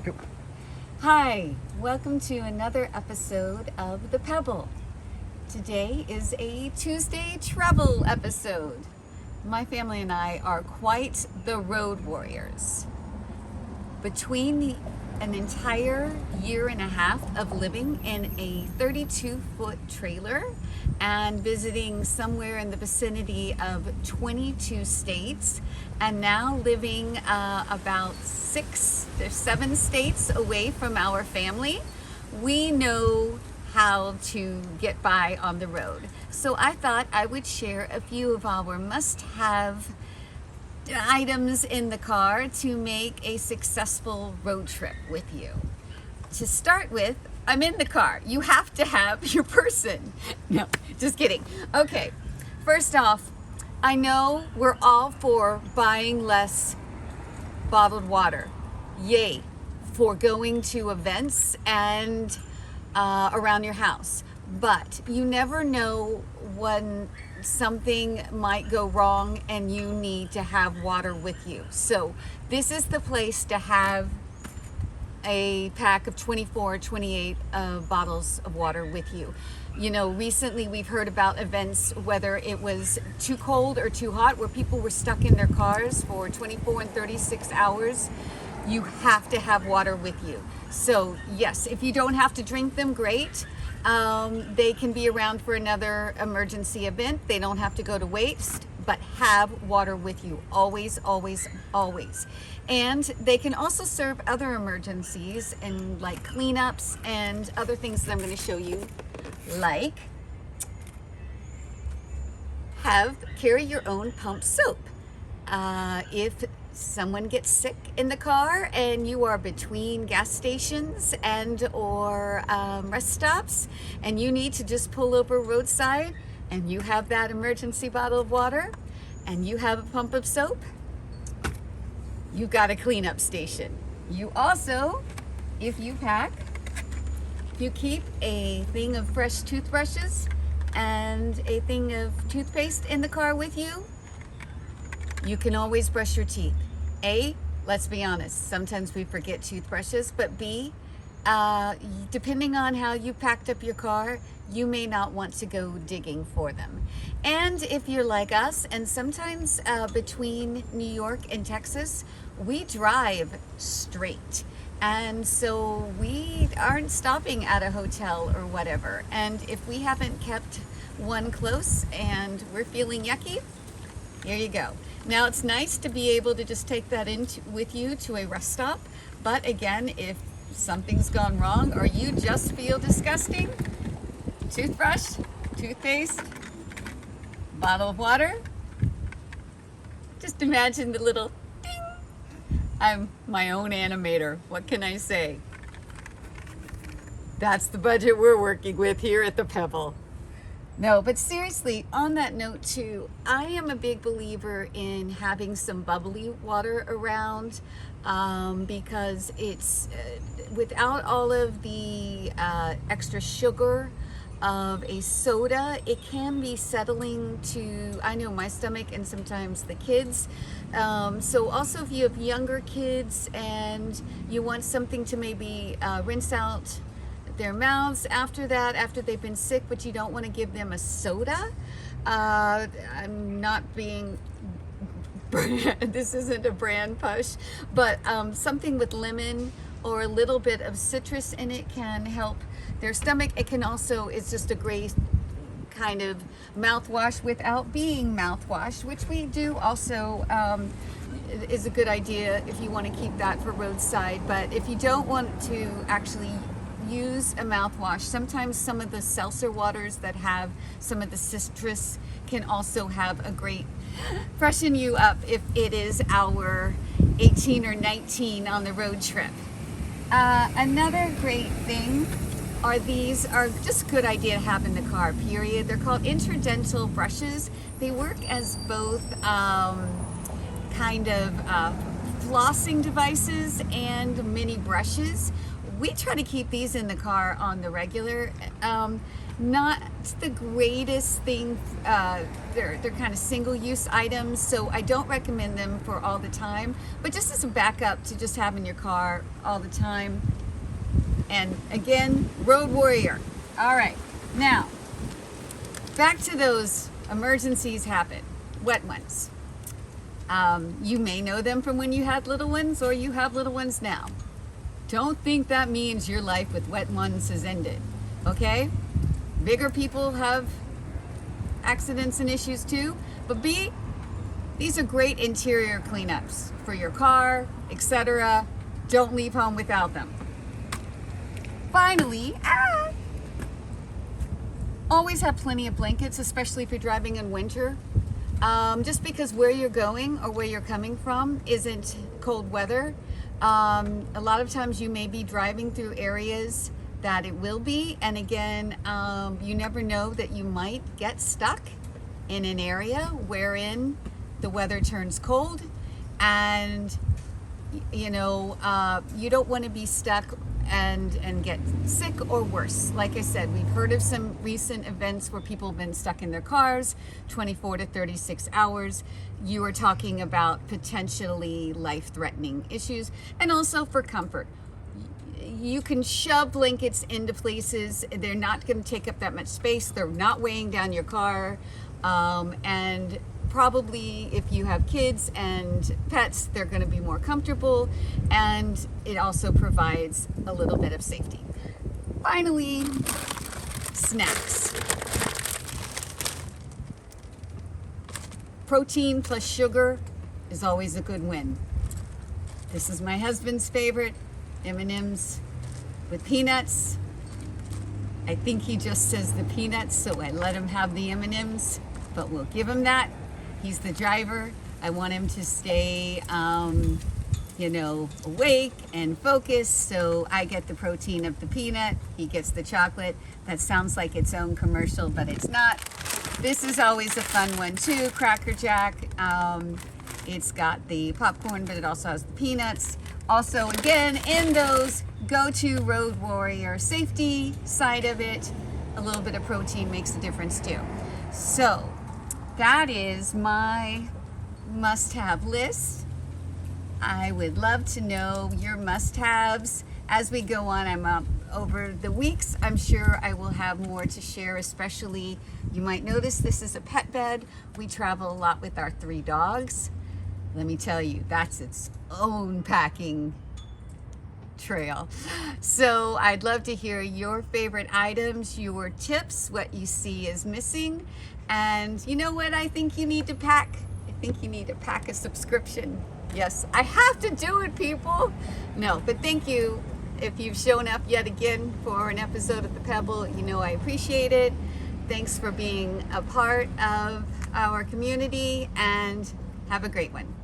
Go. Hi, welcome to another episode of The Pebble. Today is a Tuesday travel episode. My family and I are quite the road warriors. Between an entire year and a half of living in a 32-foot trailer and visiting somewhere in the vicinity of 22 states, and now living about 6 or 7 states away from our family, we know how to get by on the road. So I thought I would share a few of our must-have items in the car to make a successful road trip with you. To start with, I'm in the car. You have to have your person. No, just kidding. Okay, first off, I know we're all for buying less bottled water. Yay, for going to events and around your house. But you never know when something might go wrong and you need to have water with you. So this is the place to have a pack of 24, 28 bottles of water with you. You know, recently we've heard about events, whether it was too cold or too hot, where people were stuck in their cars for 24 and 36 hours. You have to have water with you. So yes, if you don't have to drink them, great. They can be around for another emergency event. They don't have to go to waste, but have water with you. Always, always, always. And they can also serve other emergencies and like cleanups and other things that I'm going to show you. Like, carry your own pump soap. If someone gets sick in the car and you are between gas stations and or rest stops and you need to just pull over roadside and you have that emergency bottle of water and you have a pump of soap, you got a cleanup station. You also, if you keep a thing of fresh toothbrushes and a thing of toothpaste in the car with you, you can always brush your teeth. A, let's be honest, sometimes we forget toothbrushes, but B, depending on how you packed up your car, you may not want to go digging for them. And if you're like us, and sometimes between New York and Texas, we drive straight. And so we aren't stopping at a hotel or whatever. And if we haven't kept one close and we're feeling yucky, here you go. Now it's nice to be able to just take that with you to a rest stop. But again, if something's gone wrong or you just feel disgusting, toothbrush, toothpaste, bottle of water. Just imagine the little ding. I'm my own animator. What can I say? That's the budget we're working with here at the Pebble. No, but seriously, on that note too, I am a big believer in having some bubbly water around because it's without all of the extra sugar of a soda, it can be settling to, I know, my stomach and sometimes the kids. So also if you have younger kids and you want something to maybe rinse out their mouths after they've been sick, but you don't want to give them a soda. I'm not being, this isn't a brand push, but something with lemon or a little bit of citrus in it can help their stomach. It can also, it's just a great kind of mouthwash without being mouthwash, which we do also is a good idea if you want to keep that for roadside. But if you don't want to actually use a mouthwash, sometimes some of the seltzer waters that have some of the citrus can also have a great freshen you up if it is our 18 or 19 on the road trip. Another great thing these are just a good idea to have in the car, period. They're called interdental brushes. They work as both kind of flossing devices and mini brushes. We try to keep these in the car on the regular. not the greatest thing. They're kind of single-use items, so I don't recommend them for all the time, but just as a backup to just have in your car all the time. And again, Road Warrior. All right, now back to those emergencies happen, wet ones. You may know them from when you had little ones, or you have little ones now. Don't think that means your life with wet ones has ended, okay? Bigger people have accidents and issues too, but these are great interior cleanups for your car, etc. Don't leave home without them. Finally, always have plenty of blankets, especially if you're driving in winter. Just because where you're going or where you're coming from isn't cold weather. A lot of times you may be driving through areas that it will be, and again, you never know that you might get stuck in an area wherein the weather turns cold, and you don't want to be stuck and get sick or worse. Like I said, we've heard of some recent events where people have been stuck in their cars 24 to 36 hours. You are talking about potentially life-threatening issues, and also for comfort. You can shove blankets into places. They're not going to take up that much space. They're not weighing down your car. And probably if you have kids and pets, they're going to be more comfortable. And it also provides a little bit of safety. Finally, snacks. Protein plus sugar is always a good win. This is my husband's favorite, M&Ms with peanuts. I think he just says the peanuts, so I let him have the M&Ms, but we'll give him that. He's the driver. I want him to stay, awake and focused, so I get the protein of the peanut. He gets the chocolate. That sounds like its own commercial, but it's not. This is always a fun one too, Cracker Jack. It's got the popcorn, but it also has the peanuts. Also, again, in those go-to Road Warrior safety side of it, a little bit of protein makes a difference too. So that is my must-have list. I would love to know your must-haves as we go on. I'm up over the weeks. I'm sure I will have more to share, especially you might notice this is a pet bed. We travel a lot with our 3 dogs. Let me tell you, that's its own packing trail. So I'd love to hear your favorite items, your tips, what you see is missing. And you know what I think you need to pack? I think you need to pack a subscription. Yes, I have to do it, people. No, but thank you. If you've shown up yet again for an episode of The Pebble, you know I appreciate it. Thanks for being a part of our community, and have a great one.